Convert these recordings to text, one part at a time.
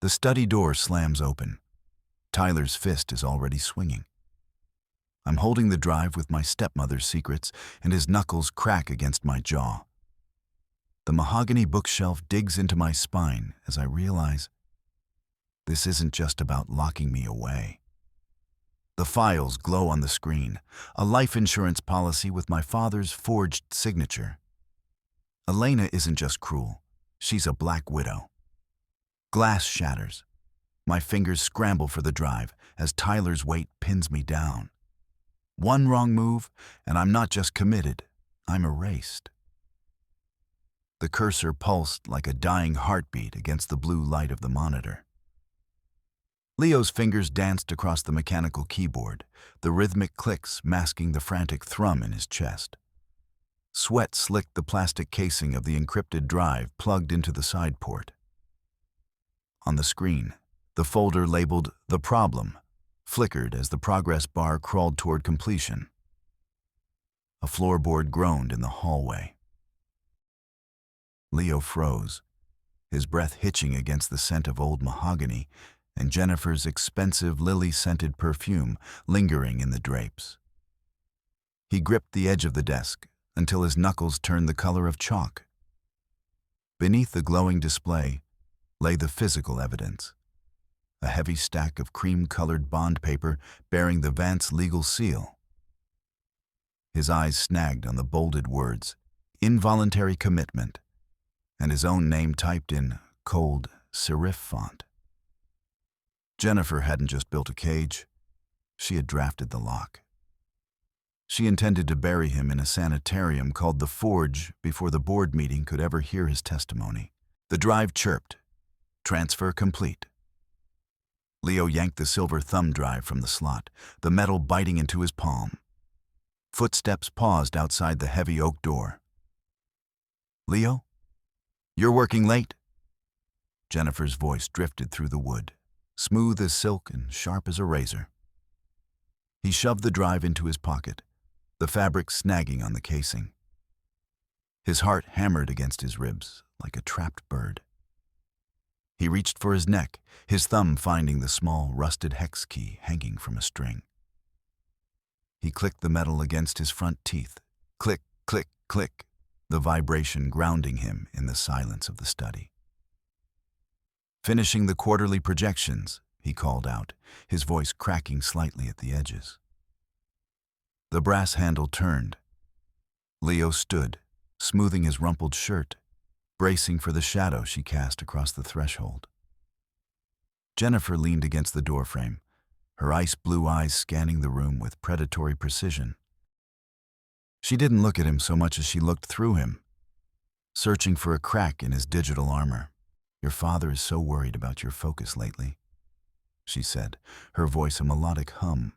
The study door slams open. Tyler's fist is already swinging. I'm holding the drive with my stepmother's secrets, and his knuckles crack against my jaw. The mahogany bookshelf digs into my spine as I realize this isn't just about locking me away. The files glow on the screen, a life insurance policy with my father's forged signature. Elena isn't just cruel, she's a black widow. Glass shatters. My fingers scramble for the drive as Tyler's weight pins me down. One wrong move, and I'm not just committed, I'm erased. The cursor pulsed like a dying heartbeat against the blue light of the monitor. Leo's fingers danced across the mechanical keyboard, the rhythmic clicks masking the frantic thrum in his chest. Sweat slicked the plastic casing of the encrypted drive plugged into the side port. On the screen, the folder labeled "The Problem" flickered as the progress bar crawled toward completion. A floorboard groaned in the hallway. Leo froze, his breath hitching against the scent of old mahogany and Jennifer's expensive lily-scented perfume lingering in the drapes. He gripped the edge of the desk until his knuckles turned the color of chalk. Beneath the glowing display lay the physical evidence, a heavy stack of cream-colored bond paper bearing the Vance legal seal. His eyes snagged on the bolded words, "Involuntary commitment," and his own name typed in cold serif font. Jennifer hadn't just built a cage, she had drafted the lock. She intended to bury him in a sanitarium called the Forge before the board meeting could ever hear his testimony. The drive chirped. Transfer complete. Leo yanked the silver thumb drive from the slot, the metal biting into his palm. Footsteps paused outside the heavy oak door. "Leo? You're working late?" Jennifer's voice drifted through the wood, smooth as silk and sharp as a razor. He shoved the drive into his pocket, the fabric snagging on the casing. His heart hammered against his ribs like a trapped bird. He reached for his neck, his thumb finding the small, rusted hex key hanging from a string. He clicked the metal against his front teeth. Click, click, click, the vibration grounding him in the silence of the study. "Finishing the quarterly projections," he called out, his voice cracking slightly at the edges. The brass handle turned. Leo stood, smoothing his rumpled shirt, bracing for the shadow she cast across the threshold. Jennifer leaned against the doorframe, her ice-blue eyes scanning the room with predatory precision. She didn't look at him so much as she looked through him, searching for a crack in his digital armor. "Your father is so worried about your focus lately," she said, her voice a melodic hum.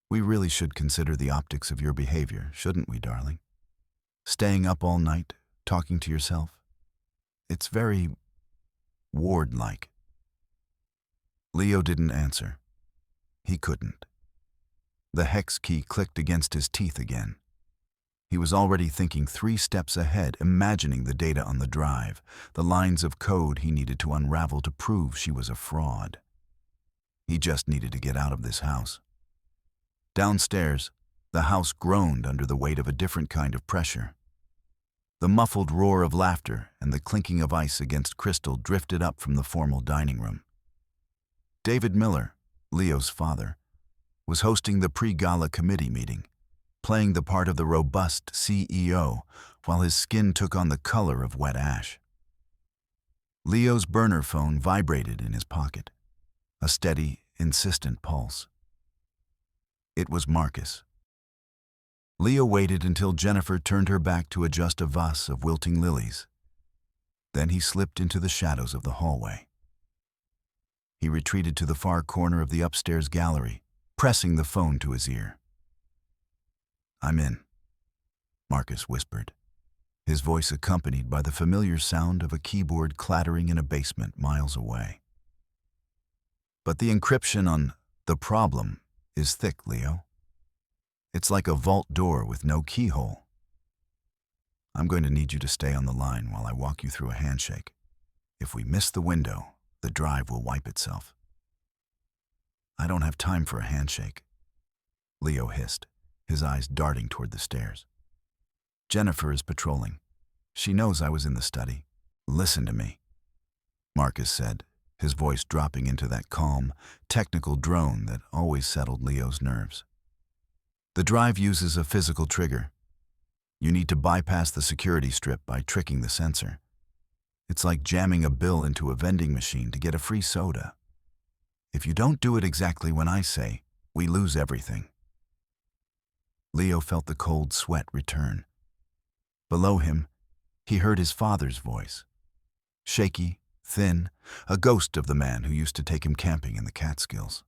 "We really should consider the optics of your behavior, shouldn't we, darling? Staying up all night, talking to yourself. It's very ward-like." Leo didn't answer. He couldn't. The hex key clicked against his teeth again. He was already thinking 3 steps ahead, imagining the data on the drive, the lines of code he needed to unravel to prove she was a fraud. He just needed to get out of this house. Downstairs, the house groaned under the weight of a different kind of pressure. The muffled roar of laughter and the clinking of ice against crystal drifted up from the formal dining room. David Miller, Leo's father, was hosting the pre-gala committee meeting, playing the part of the robust CEO while his skin took on the color of wet ash. Leo's burner phone vibrated in his pocket, a steady, insistent pulse. It was Marcus. Leo waited until Jennifer turned her back to adjust a vase of wilting lilies. Then he slipped into the shadows of the hallway. He retreated to the far corner of the upstairs gallery, pressing the phone to his ear. "I'm in," Marcus whispered, his voice accompanied by the familiar sound of a keyboard clattering in a basement miles away. "But the encryption on The Problem is thick, Leo. It's like a vault door with no keyhole. I'm going to need you to stay on the line while I walk you through a handshake. If we miss the window, The drive will wipe itself. I don't have time for a handshake, Leo hissed, his eyes darting toward the stairs. Jennifer is patrolling. She knows I was in the study. Listen to me, Marcus said, his voice dropping into that calm, technical drone that always settled Leo's nerves. The drive uses a physical trigger. You need to bypass the security strip by tricking the sensor. It's like jamming a bill into a vending machine to get a free soda. If you don't do it exactly when I say, we lose everything. Leo felt the cold sweat return. Below him, he heard his father's voice. Shaky, thin, a ghost of the man who used to take him camping in the Catskills.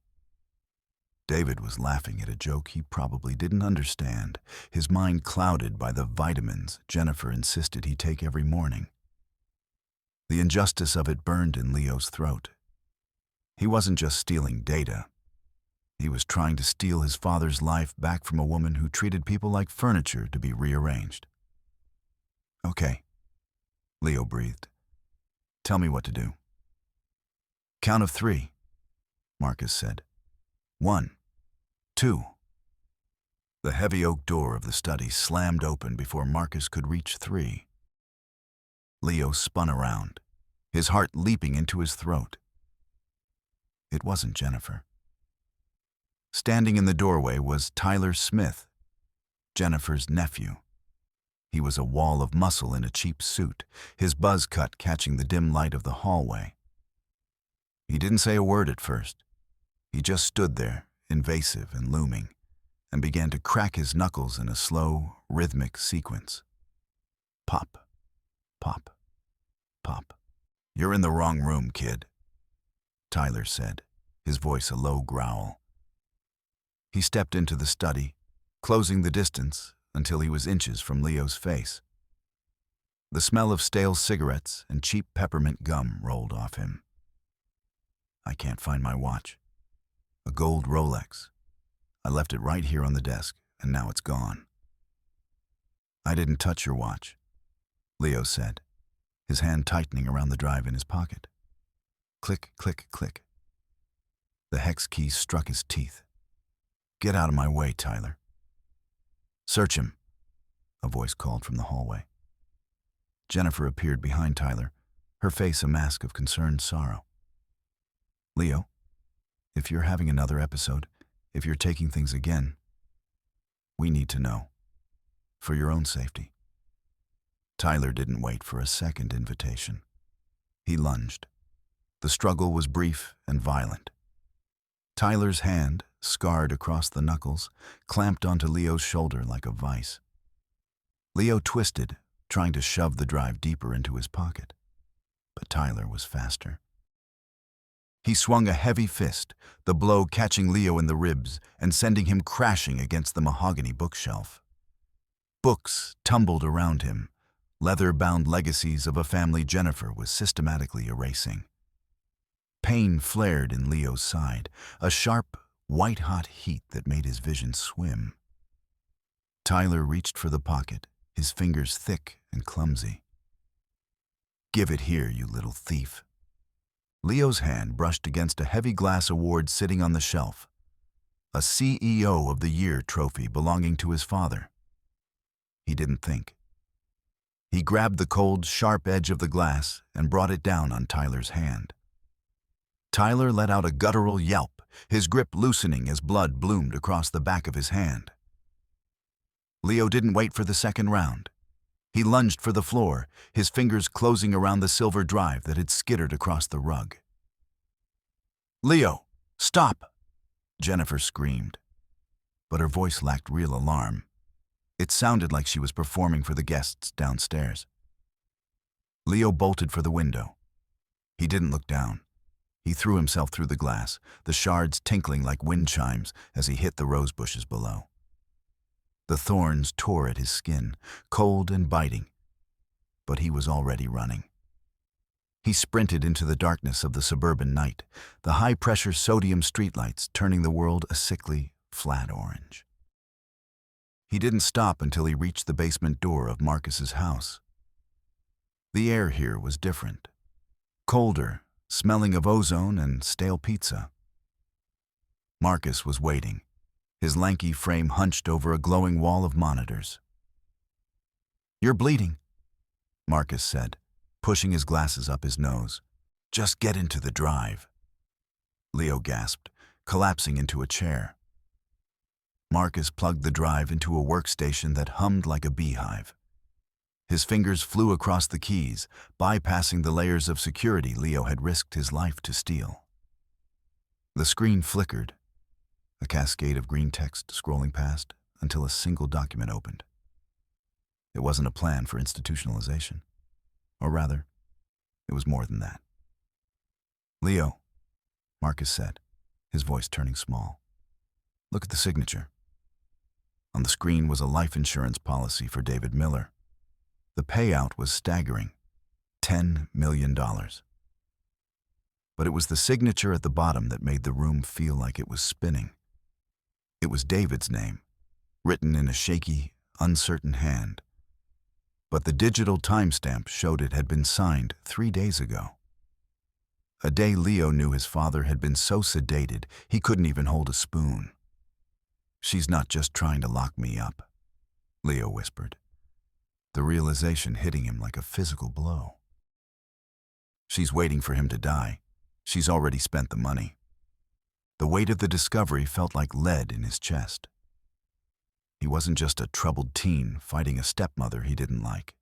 David was laughing at a joke he probably didn't understand, his mind clouded by the vitamins Jennifer insisted he take every morning. The injustice of it burned in Leo's throat. He wasn't just stealing data. He was trying to steal his father's life back from a woman who treated people like furniture to be rearranged. Okay, Leo breathed. Tell me what to do. Count of 3, Marcus said. 1, 2. The heavy oak door of the study slammed open before Marcus could reach 3. Leo spun around, his heart leaping into his throat. It wasn't Jennifer. Standing in the doorway was Tyler Smith, Jennifer's nephew. He was a wall of muscle in a cheap suit, his buzz cut catching the dim light of the hallway. He didn't say a word at first. He just stood there, invasive and looming, and began to crack his knuckles in a slow, rhythmic sequence. Pop, pop, pop. You're in the wrong room, kid, Tyler said, his voice a low growl. He stepped into the study, closing the distance until he was inches from Leo's face. The smell of stale cigarettes and cheap peppermint gum rolled off him. I can't find my watch. A gold Rolex. I left it right here on the desk, and now it's gone. I didn't touch your watch, Leo said, his hand tightening around the drive in his pocket. Click, click, click. The hex key struck his teeth. Get out of my way, Tyler. Search him, a voice called from the hallway. Jennifer appeared behind Tyler, her face a mask of concerned sorrow. Leo, if you're having another episode, if you're taking things again, we need to know, for your own safety. Tyler didn't wait for a second invitation. He lunged. The struggle was brief and violent. Tyler's hand, scarred across the knuckles, clamped onto Leo's shoulder like a vice. Leo twisted, trying to shove the drive deeper into his pocket. But Tyler was faster. He swung a heavy fist, the blow catching Leo in the ribs and sending him crashing against the mahogany bookshelf. Books tumbled around him, leather-bound legacies of a family Jennifer was systematically erasing. Pain flared in Leo's side, a sharp, white-hot heat that made his vision swim. Tyler reached for the pocket, his fingers thick and clumsy. Give it here, you little thief. Leo's hand brushed against a heavy glass award sitting on the shelf, a CEO of the Year trophy belonging to his father. He didn't think. He grabbed the cold, sharp edge of the glass and brought it down on Tyler's hand. Tyler let out a guttural yelp, his grip loosening as blood bloomed across the back of his hand. Leo didn't wait for the second round. He lunged for the floor, his fingers closing around the silver drive that had skittered across the rug. Leo, stop! Jennifer screamed. But her voice lacked real alarm. It sounded like she was performing for the guests downstairs. Leo bolted for the window. He didn't look down. He threw himself through the glass, the shards tinkling like wind chimes as he hit the rose bushes below. The thorns tore at his skin, cold and biting, but he was already running. He sprinted into the darkness of the suburban night, the high-pressure sodium streetlights turning the world a sickly, flat orange. He didn't stop until he reached the basement door of Marcus's house. The air here was different. Colder, smelling of ozone and stale pizza. Marcus was waiting, his lanky frame hunched over a glowing wall of monitors. "You're bleeding," Marcus said, pushing his glasses up his nose. "Just get into the drive." Leo gasped, collapsing into a chair. Marcus plugged the drive into a workstation that hummed like a beehive. His fingers flew across the keys, bypassing the layers of security Leo had risked his life to steal. The screen flickered, a cascade of green text scrolling past until a single document opened. It wasn't a plan for institutionalization. Or rather, it was more than that. "Leo," Marcus said, his voice turning small. "Look at the signature." On the screen was a life insurance policy for David Miller. The payout was staggering, $10 million. But it was the signature at the bottom that made the room feel like it was spinning. It was David's name, written in a shaky, uncertain hand. But the digital timestamp showed it had been signed 3 days ago. A day Leo knew his father had been so sedated he couldn't even hold a spoon. "She's not just trying to lock me up," Leo whispered, the realization hitting him like a physical blow. "She's waiting for him to die. She's already spent the money." The weight of the discovery felt like lead in his chest. He wasn't just a troubled teen fighting a stepmother he didn't like.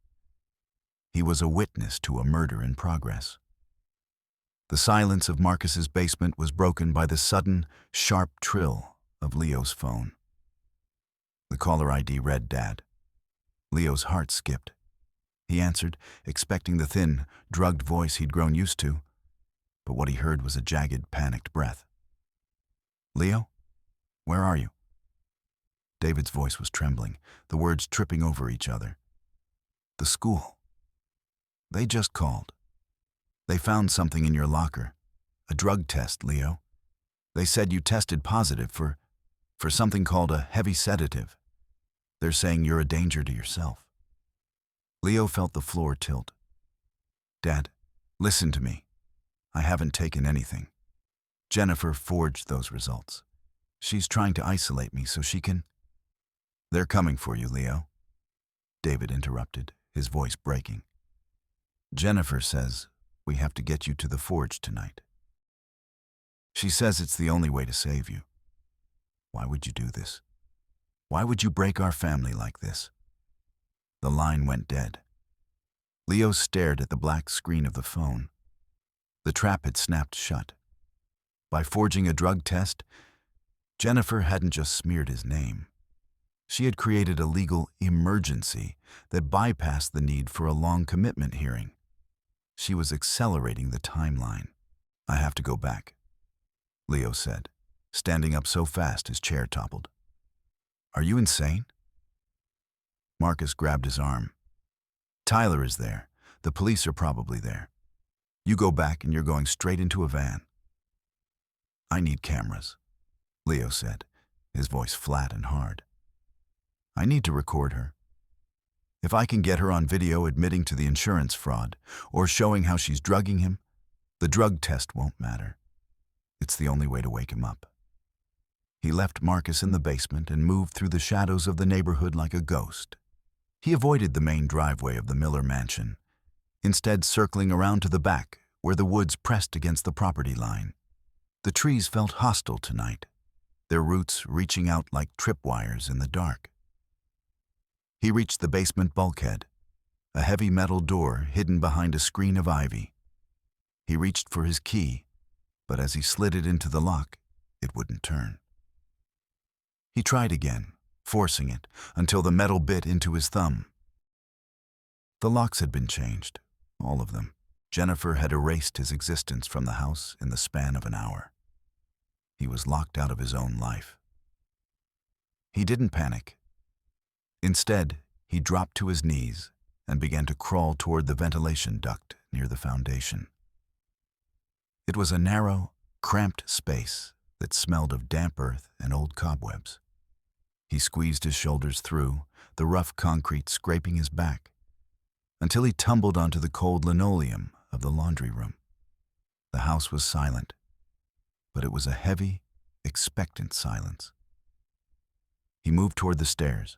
He was a witness to a murder in progress. The silence of Marcus's basement was broken by the sudden, sharp trill of Leo's phone. The caller ID read Dad. Leo's heart skipped. He answered, expecting the thin, drugged voice he'd grown used to, but what he heard was a jagged, panicked breath. "Leo? Where are you?" David's voice was trembling, the words tripping over each other. "The school. They just called. They found something in your locker. A drug test, Leo. They said you tested positive for something called a heavy sedative. They're saying you're a danger to yourself." Leo felt the floor tilt. "Dad, listen to me. I haven't taken anything. Jennifer forged those results. She's trying to isolate me so she can—" "They're coming for you, Leo," David interrupted, his voice breaking. "Jennifer says we have to get you to the forge tonight. She says it's the only way to save you. Why would you do this? Why would you break our family like this?" The line went dead. Leo stared at the black screen of the phone. The trap had snapped shut. By forging a drug test, Jennifer hadn't just smeared his name. She had created a legal emergency that bypassed the need for a long commitment hearing. She was accelerating the timeline. "I have to go back," Leo said, standing up so fast his chair toppled. "Are you insane?" Marcus grabbed his arm. "Tyler is there. The police are probably there. You go back and you're going straight into a van." "I need cameras," Leo said, his voice flat and hard. "I need to record her. If I can get her on video admitting to the insurance fraud or showing how she's drugging him, the drug test won't matter. It's the only way to wake him up." He left Marcus in the basement and moved through the shadows of the neighborhood like a ghost. He avoided the main driveway of the Miller mansion, instead circling around to the back where the woods pressed against the property line. The trees felt hostile tonight, their roots reaching out like tripwires in the dark. He reached the basement bulkhead, a heavy metal door hidden behind a screen of ivy. He reached for his key, but as he slid it into the lock, it wouldn't turn. He tried again, forcing it until the metal bit into his thumb. The locks had been changed, all of them. Jennifer had erased his existence from the house in the span of an hour. He was locked out of his own life. He didn't panic. Instead, he dropped to his knees and began to crawl toward the ventilation duct near the foundation. It was a narrow, cramped space that smelled of damp earth and old cobwebs. He squeezed his shoulders through, the rough concrete scraping his back, until he tumbled onto the cold linoleum of the laundry room. The house was silent, but it was a heavy, expectant silence. He moved toward the stairs,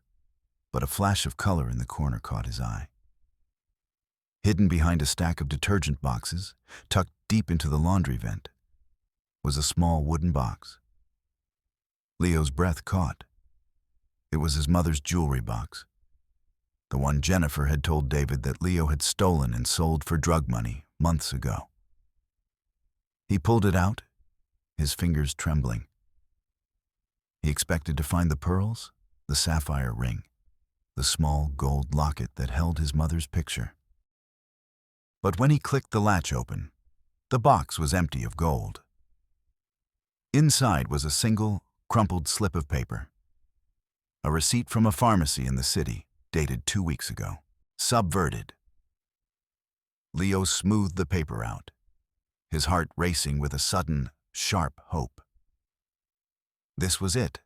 but a flash of color in the corner caught his eye. Hidden behind a stack of detergent boxes, tucked deep into the laundry vent, was a small wooden box. Leo's breath caught. It was his mother's jewelry box, the one Jennifer had told David that Leo had stolen and sold for drug money months ago. He pulled it out, his fingers trembling. He expected to find the pearls, the sapphire ring, the small gold locket that held his mother's picture. But when he clicked the latch open, the box was empty of gold. Inside was a single, crumpled slip of paper. A receipt from a pharmacy in the city, dated 2 weeks ago. Subverted. Leo smoothed the paper out, his heart racing with a sudden, sharp hope. This was it.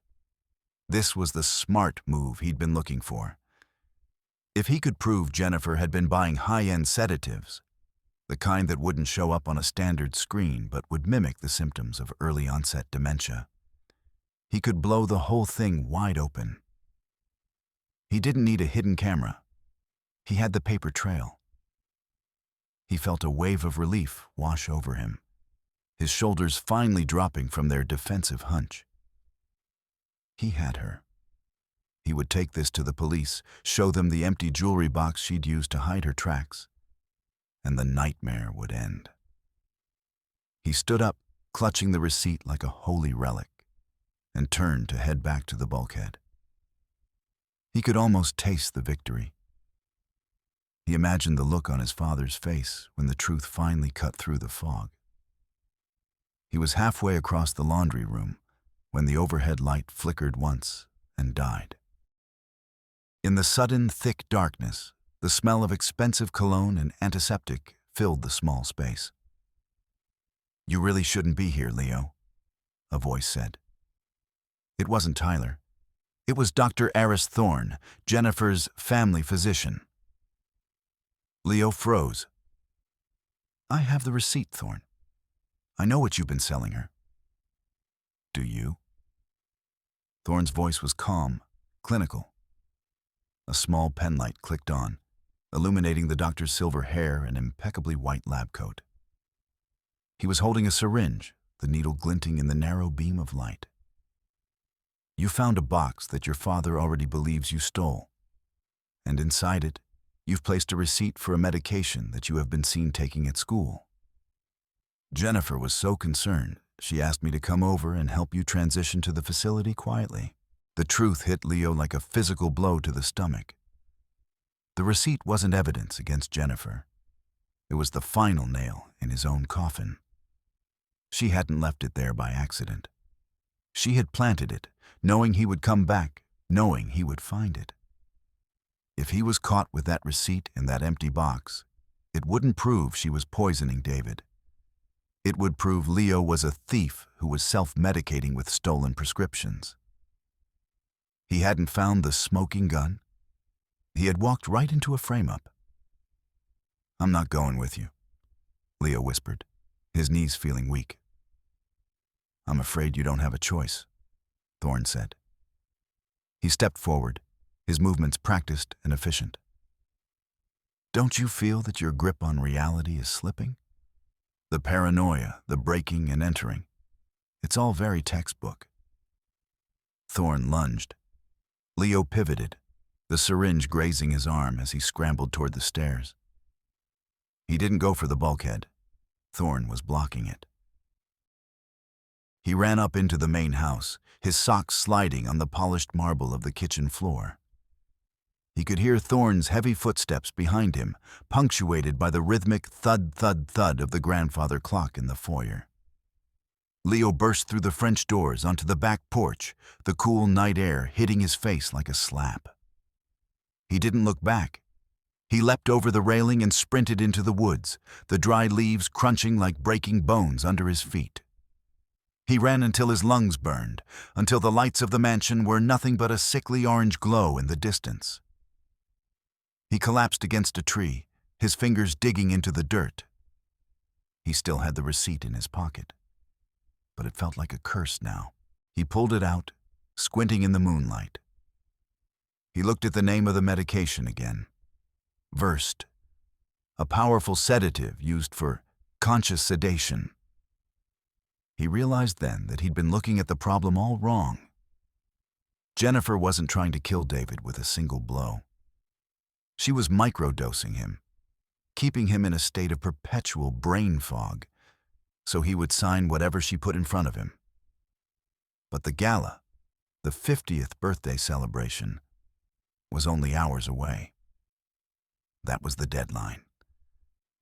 This was the smart move he'd been looking for. If he could prove Jennifer had been buying high-end sedatives, the kind that wouldn't show up on a standard screen but would mimic the symptoms of early-onset dementia, he could blow the whole thing wide open. He didn't need a hidden camera. He had the paper trail. He felt a wave of relief wash over him, his shoulders finally dropping from their defensive hunch. He had her. He would take this to the police, show them the empty jewelry box she'd used to hide her tracks, and the nightmare would end. He stood up, clutching the receipt like a holy relic, and turned to head back to the bulkhead. He could almost taste the victory. He imagined the look on his father's face when the truth finally cut through the fog. He was halfway across the laundry room when the overhead light flickered once and died. In the sudden, thick darkness, the smell of expensive cologne and antiseptic filled the small space. "You really shouldn't be here, Leo," a voice said. It wasn't Tyler. It was Dr. Aris Thorne, Jennifer's family physician. Leo froze. "I have the receipt, Thorne. I know what you've been selling her." "Do you?" Thorne's voice was calm, clinical. A small penlight clicked on, illuminating the doctor's silver hair and impeccably white lab coat. He was holding a syringe, the needle glinting in the narrow beam of light. "You found a box that your father already believes you stole, and inside it, you've placed a receipt for a medication that you have been seen taking at school. Jennifer was so concerned, she asked me to come over and help you transition to the facility quietly." The truth hit Leo like a physical blow to the stomach. The receipt wasn't evidence against Jennifer. It was the final nail in his own coffin. She hadn't left it there by accident. She had planted it, knowing he would come back, knowing he would find it. If he was caught with that receipt in that empty box, it wouldn't prove she was poisoning David. It would prove Leo was a thief who was self-medicating with stolen prescriptions. He hadn't found the smoking gun. He had walked right into a frame-up. "I'm not going with you," Leo whispered, his knees feeling weak. "I'm afraid you don't have a choice," Thorne said. He stepped forward, his movements practiced and efficient. "Don't you feel that your grip on reality is slipping? The paranoia, the breaking and entering. It's all very textbook." Thorne lunged. Leo pivoted, the syringe grazing his arm as he scrambled toward the stairs. He didn't go for the bulkhead. Thorne was blocking it. He ran up into the main house, his socks sliding on the polished marble of the kitchen floor. He could hear Thorne's heavy footsteps behind him, punctuated by the rhythmic thud-thud-thud of the grandfather clock in the foyer. Leo burst through the French doors onto the back porch, the cool night air hitting his face like a slap. He didn't look back. He leapt over the railing and sprinted into the woods, the dry leaves crunching like breaking bones under his feet. He ran until his lungs burned, until the lights of the mansion were nothing but a sickly orange glow in the distance. He collapsed against a tree, his fingers digging into the dirt. He still had the receipt in his pocket, but it felt like a curse now. He pulled it out, squinting in the moonlight. He looked at the name of the medication again. Versed, a powerful sedative used for conscious sedation. He realized then that he'd been looking at the problem all wrong. Jennifer wasn't trying to kill David with a single blow. She was microdosing him, keeping him in a state of perpetual brain fog, so he would sign whatever she put in front of him. But the gala, the 50th birthday celebration, was only hours away. That was the deadline.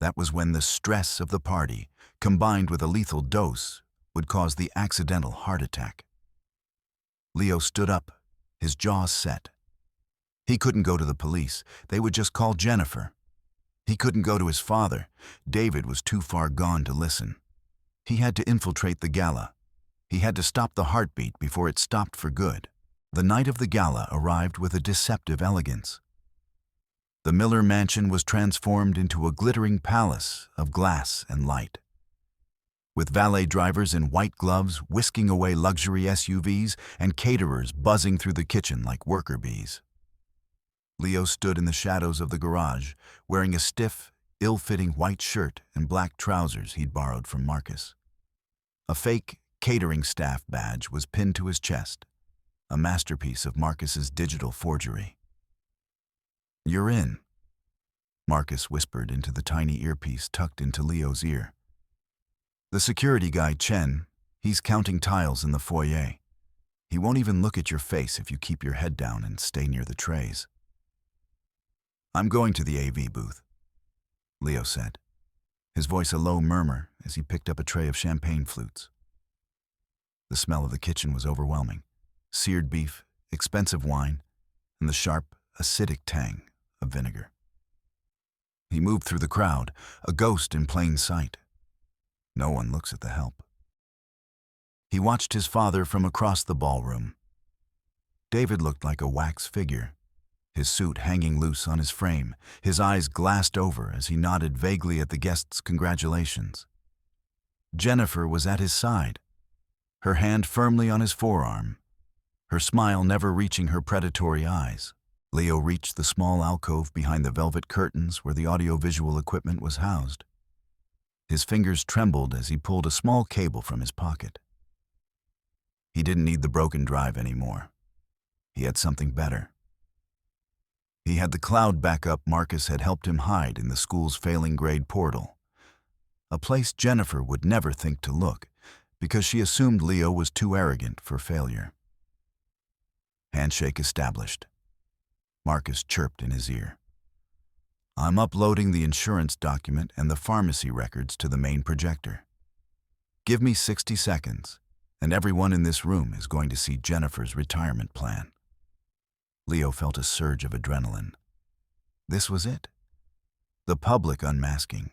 That was when the stress of the party, combined with a lethal dose, would cause the accidental heart attack. Leo stood up, his jaws set. He couldn't go to the police. They would just call Jennifer. He couldn't go to his father. David was too far gone to listen. He had to infiltrate the gala. He had to stop the heartbeat before it stopped for good. The night of the gala arrived with a deceptive elegance. The Miller mansion was transformed into a glittering palace of glass and light. With valet drivers in white gloves whisking away luxury SUVs and caterers buzzing through the kitchen like worker bees. Leo stood in the shadows of the garage, wearing a stiff, ill-fitting white shirt and black trousers he'd borrowed from Marcus. A fake catering staff badge was pinned to his chest, a masterpiece of Marcus's digital forgery. "You're in," Marcus whispered into the tiny earpiece tucked into Leo's ear. "The security guy, Chen, he's counting tiles in the foyer. He won't even look at your face if you keep your head down and stay near the trays." "I'm going to the AV booth," Leo said, his voice a low murmur as he picked up a tray of champagne flutes. The smell of the kitchen was overwhelming. Seared beef, expensive wine, and the sharp, acidic tang of vinegar. He moved through the crowd, a ghost in plain sight. No one looks at the help. He watched his father from across the ballroom. David looked like a wax figure, his suit hanging loose on his frame, his eyes glassed over as he nodded vaguely at the guests' congratulations. Jennifer was at his side, her hand firmly on his forearm, her smile never reaching her predatory eyes. Leo reached the small alcove behind the velvet curtains where the audiovisual equipment was housed. His fingers trembled as he pulled a small cable from his pocket. He didn't need the broken drive anymore. He had something better. He had the cloud backup Marcus had helped him hide in the school's failing grade portal, a place Jennifer would never think to look because she assumed Leo was too arrogant for failure. Handshake established. Marcus chirped in his ear. "I'm uploading the insurance document and the pharmacy records to the main projector. Give me 60 seconds, and everyone in this room is going to see Jennifer's retirement plan." Leo felt a surge of adrenaline. This was it. The public unmasking.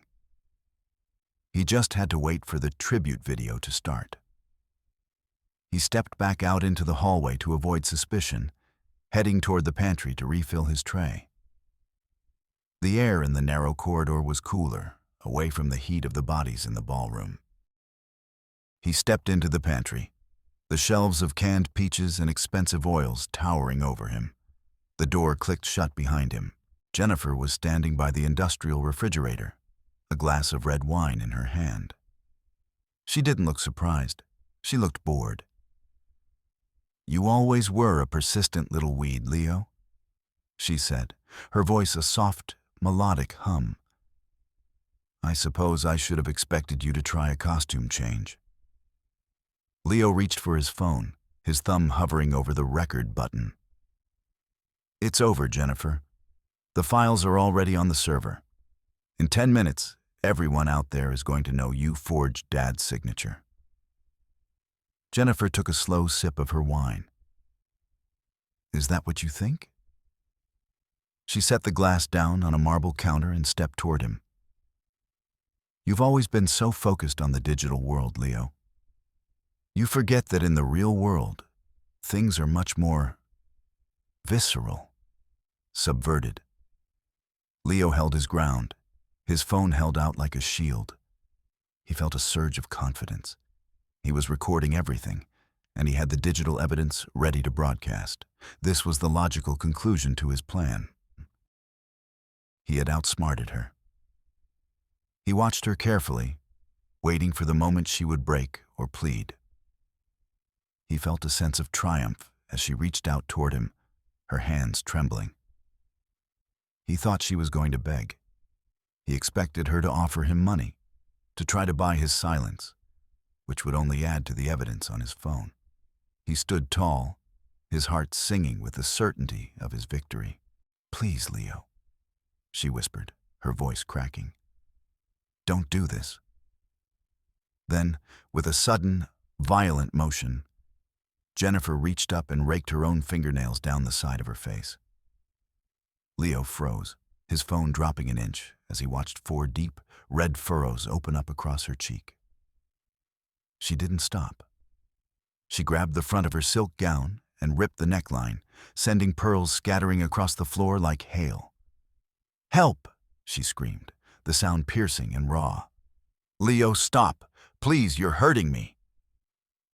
He just had to wait for the tribute video to start. He stepped back out into the hallway to avoid suspicion, heading toward the pantry to refill his tray. The air in the narrow corridor was cooler, away from the heat of the bodies in the ballroom. He stepped into the pantry, the shelves of canned peaches and expensive oils towering over him. The door clicked shut behind him. Jennifer was standing by the industrial refrigerator, a glass of red wine in her hand. She didn't look surprised. She looked bored. "You always were a persistent little weed, Leo," she said, her voice a soft, melodic hum. "I suppose I should have expected you to try a costume change." Leo reached for his phone, his thumb hovering over the record button. "It's over, Jennifer. The files are already on the server. In 10 minutes, everyone out there is going to know you forged Dad's signature." Jennifer took a slow sip of her wine. "Is that what you think?" She set the glass down on a marble counter and stepped toward him. "You've always been so focused on the digital world, Leo. You forget that in the real world, things are much more visceral, subverted." Leo held his ground, his phone held out like a shield. He felt a surge of confidence. He was recording everything, and he had the digital evidence ready to broadcast. This was the logical conclusion to his plan. He had outsmarted her. He watched her carefully, waiting for the moment she would break or plead. He felt a sense of triumph as she reached out toward him, her hands trembling. He thought she was going to beg. He expected her to offer him money, to try to buy his silence, which would only add to the evidence on his phone. He stood tall, his heart singing with the certainty of his victory. "Please, Leo," she whispered, her voice cracking. "Don't do this." Then, with a sudden, violent motion, Jennifer reached up and raked her own fingernails down the side of her face. Leo froze, his phone dropping an inch as he watched 4 deep, red furrows open up across her cheek. She didn't stop. She grabbed the front of her silk gown and ripped the neckline, sending pearls scattering across the floor like hail. "Help!" she screamed, the sound piercing and raw. "Leo, stop! Please, you're hurting me!"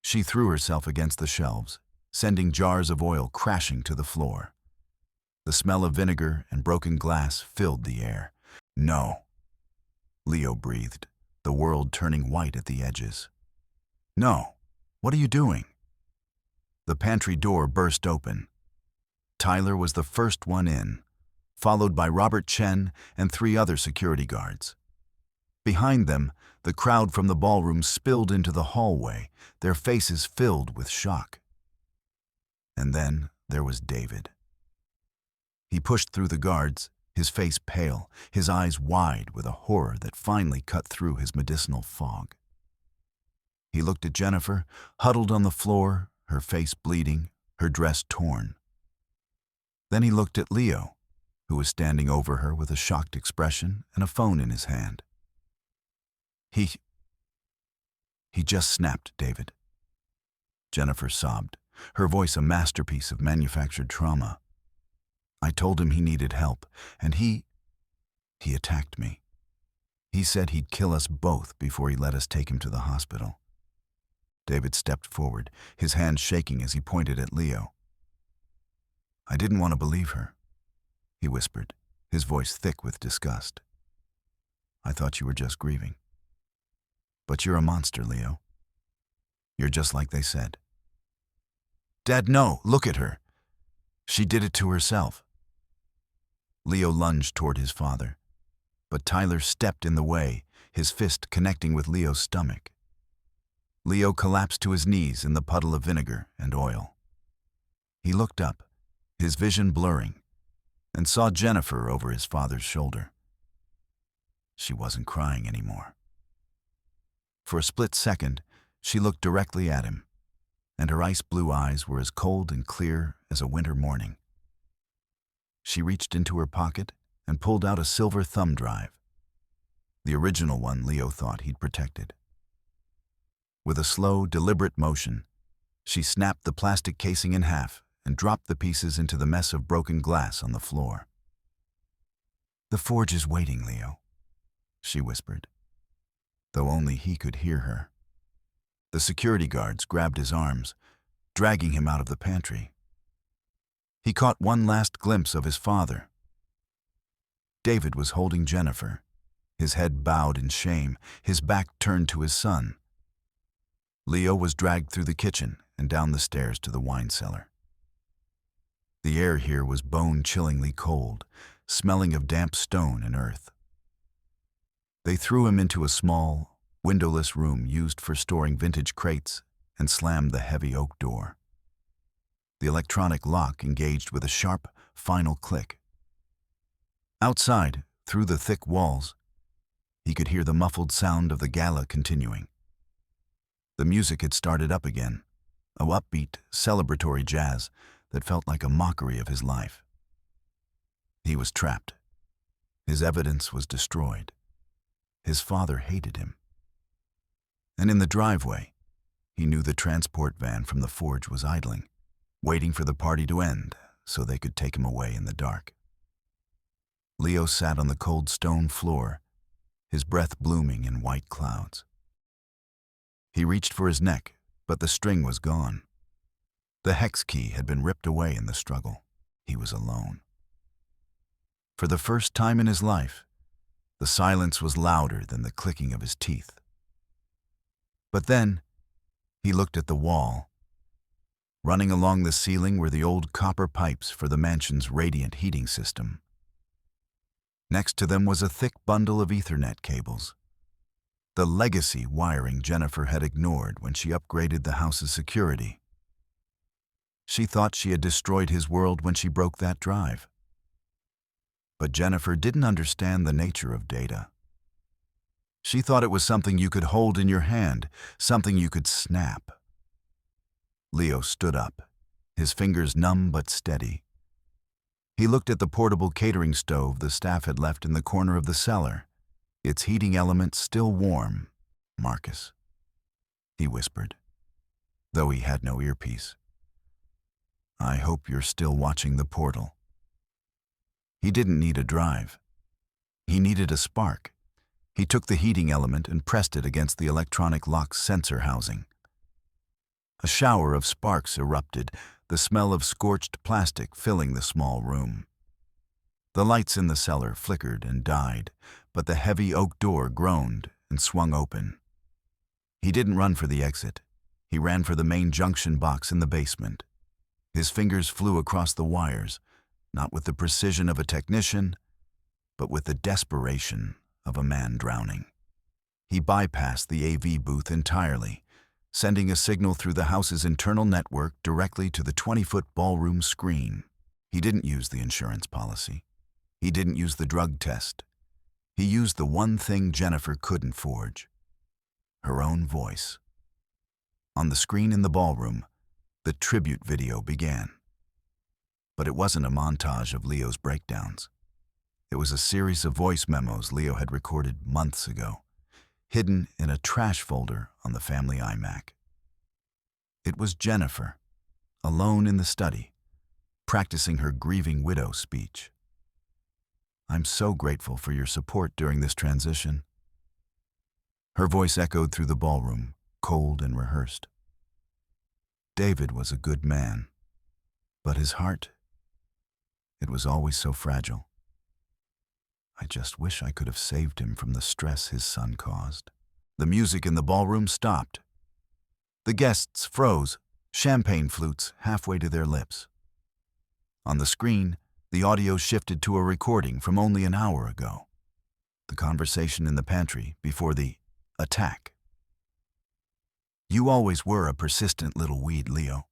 She threw herself against the shelves, sending jars of oil crashing to the floor. The smell of vinegar and broken glass filled the air. "No," Leo breathed, the world turning white at the edges. "No, what are you doing?" The pantry door burst open. Tyler was the first one in, followed by Robert Chen and 3 other security guards. Behind them, the crowd from the ballroom spilled into the hallway, their faces filled with shock. And then there was David. He pushed through the guards, his face pale, his eyes wide with a horror that finally cut through his medicinal fog. He looked at Jennifer, huddled on the floor, her face bleeding, her dress torn. Then he looked at Leo, who was standing over her with a shocked expression and a phone in his hand. He just snapped, David." Jennifer sobbed, her voice a masterpiece of manufactured trauma. "I told him he needed help, and he attacked me. He said he'd kill us both before he let us take him to the hospital." David stepped forward, his hand shaking as he pointed at Leo. "I didn't want to believe her," he whispered, his voice thick with disgust. "I thought you were just grieving. But you're a monster, Leo. You're just like they said." "Dad, no, look at her. She did it to herself." Leo lunged toward his father, but Tyler stepped in the way, his fist connecting with Leo's stomach. Leo collapsed to his knees in the puddle of vinegar and oil. He looked up, his vision blurring, and saw Jennifer over his father's shoulder. She wasn't crying anymore. For a split second, she looked directly at him, and her ice-blue eyes were as cold and clear as a winter morning. She reached into her pocket and pulled out a silver thumb drive, the original one Leo thought he'd protected. With a slow, deliberate motion, she snapped the plastic casing in half and dropped the pieces into the mess of broken glass on the floor. "The forge is waiting, Leo," she whispered, though only he could hear her. The security guards grabbed his arms, dragging him out of the pantry. He caught one last glimpse of his father. David was holding Jennifer, his head bowed in shame, his back turned to his son. Leo was dragged through the kitchen and down the stairs to the wine cellar. The air here was bone-chillingly cold, smelling of damp stone and earth. They threw him into a small, windowless room used for storing vintage crates and slammed the heavy oak door. The electronic lock engaged with a sharp, final click. Outside, through the thick walls, he could hear the muffled sound of the gala continuing. The music had started up again, a upbeat, celebratory jazz that felt like a mockery of his life. He was trapped. His evidence was destroyed. His father hated him. And in the driveway, he knew the transport van from the forge was idling, waiting for the party to end so they could take him away in the dark. Leo sat on the cold stone floor, his breath blooming in white clouds. He reached for his neck, but the string was gone. The hex key had been ripped away in the struggle. He was alone. For the first time in his life, the silence was louder than the clicking of his teeth. But then, he looked at the wall. Running along the ceiling were the old copper pipes for the mansion's radiant heating system. Next to them was a thick bundle of Ethernet cables, the legacy wiring Jennifer had ignored when she upgraded the house's security. She thought she had destroyed his world when she broke that drive. But Jennifer didn't understand the nature of data. She thought it was something you could hold in your hand, something you could snap. Leo stood up, his fingers numb but steady. He looked at the portable catering stove the staff had left in the corner of the cellar, its heating element still warm. "Marcus," he whispered, though he had no earpiece. "I hope you're still watching the portal." He didn't need a drive. He needed a spark. He took the heating element and pressed it against the electronic lock's sensor housing. A shower of sparks erupted, the smell of scorched plastic filling the small room. The lights in the cellar flickered and died, but the heavy oak door groaned and swung open. He didn't run for the exit. He ran for the main junction box in the basement. His fingers flew across the wires, not with the precision of a technician, but with the desperation of a man drowning. He bypassed the AV booth entirely, sending a signal through the house's internal network directly to the 20-foot ballroom screen. He didn't use the insurance policy. He didn't use the drug test. He used the one thing Jennifer couldn't forge: her own voice. On the screen in the ballroom, the tribute video began. But it wasn't a montage of Leo's breakdowns. It was a series of voice memos Leo had recorded months ago, hidden in a trash folder on the family iMac. It was Jennifer, alone in the study, practicing her grieving widow speech. "I'm so grateful for your support during this transition." Her voice echoed through the ballroom, cold and rehearsed. David was a good man, but his heart, it was always so fragile. "I just wish I could have saved him from the stress his son caused." The music in the ballroom stopped. The guests froze, champagne flutes halfway to their lips. On the screen, the audio shifted to a recording from only an hour ago. The conversation in the pantry before the attack. "You always were a persistent little weed, Leo.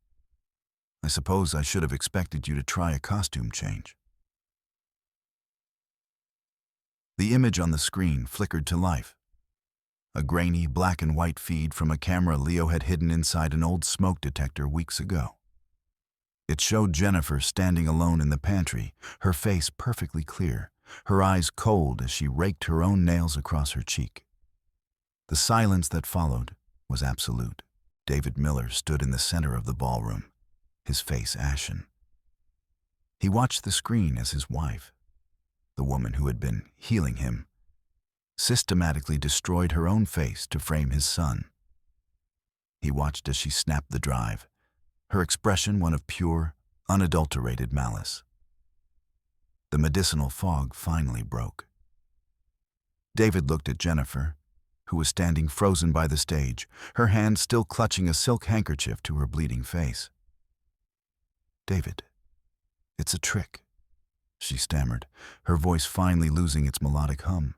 I suppose I should have expected you to try a costume change." The image on the screen flickered to life. A grainy black and white feed from a camera Leo had hidden inside an old smoke detector weeks ago. It showed Jennifer standing alone in the pantry, her face perfectly clear, her eyes cold as she raked her own nails across her cheek. The silence that followed was absolute. David Miller stood in the center of the ballroom, his face ashen. He watched the screen as his wife, the woman who had been healing him, systematically destroyed her own face to frame his son. He watched as she snapped the drive, her expression one of pure, unadulterated malice. The medicinal fog finally broke. David looked at Jennifer, who was standing frozen by the stage, her hand still clutching a silk handkerchief to her bleeding face. "David, it's a trick," she stammered, her voice finally losing its melodic hum.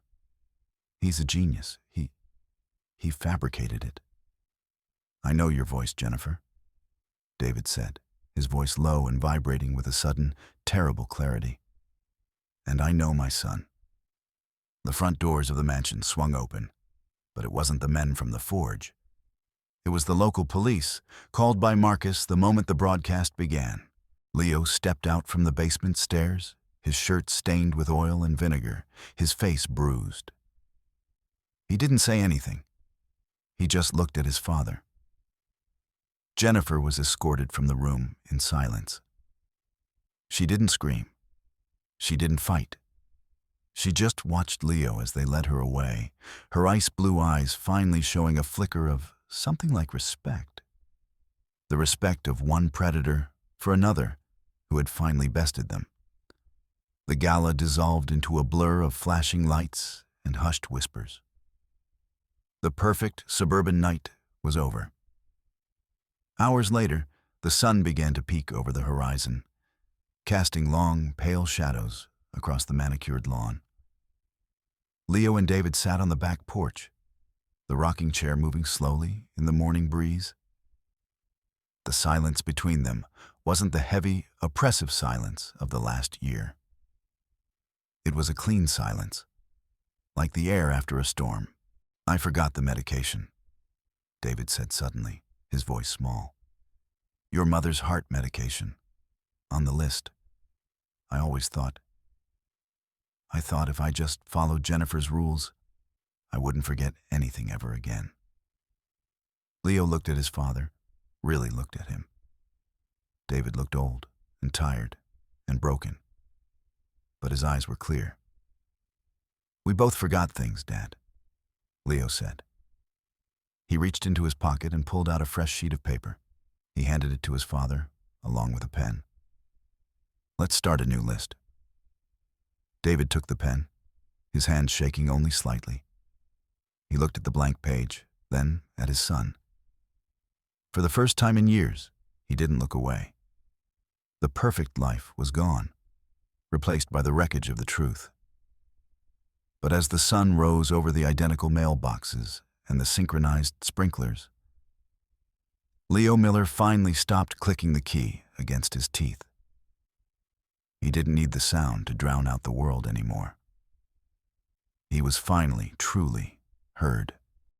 "He's a genius. He fabricated it." "I know your voice, Jennifer," David said, his voice low and vibrating with a sudden, terrible clarity. "And I know my son." The front doors of the mansion swung open, but it wasn't the men from the forge. It was the local police, called by Marcus the moment the broadcast began. Leo stepped out from the basement stairs, his shirt stained with oil and vinegar, his face bruised. He didn't say anything. He just looked at his father. Jennifer was escorted from the room in silence. She didn't scream. She didn't fight. She just watched Leo as they led her away, her ice blue eyes finally showing a flicker of something like respect. The respect of one predator for another who had finally bested them. The gala dissolved into a blur of flashing lights and hushed whispers. The perfect suburban night was over. Hours later, the sun began to peek over the horizon, casting long, pale shadows across the manicured lawn. Leo and David sat on the back porch, the rocking chair moving slowly in the morning breeze. The silence between them wasn't the heavy, oppressive silence of the last year. It was a clean silence, like the air after a storm. "I forgot the medication," David said suddenly, his voice small. "Your mother's heart medication. On the list. I thought if I just followed Jennifer's rules, I wouldn't forget anything ever again." Leo looked at his father, really looked at him. David looked old and tired and broken, but his eyes were clear. "We both forgot things, Dad," Leo said. He reached into his pocket and pulled out a fresh sheet of paper. He handed it to his father, along with a pen. "Let's start a new list." David took the pen, his hand shaking only slightly. He looked at the blank page, then at his son. For the first time in years, he didn't look away. The perfect life was gone, replaced by the wreckage of the truth. But as the sun rose over the identical mailboxes and the synchronized sprinklers, Leo Miller finally stopped clicking the key against his teeth. He didn't need the sound to drown out the world anymore. He was finally, truly heard.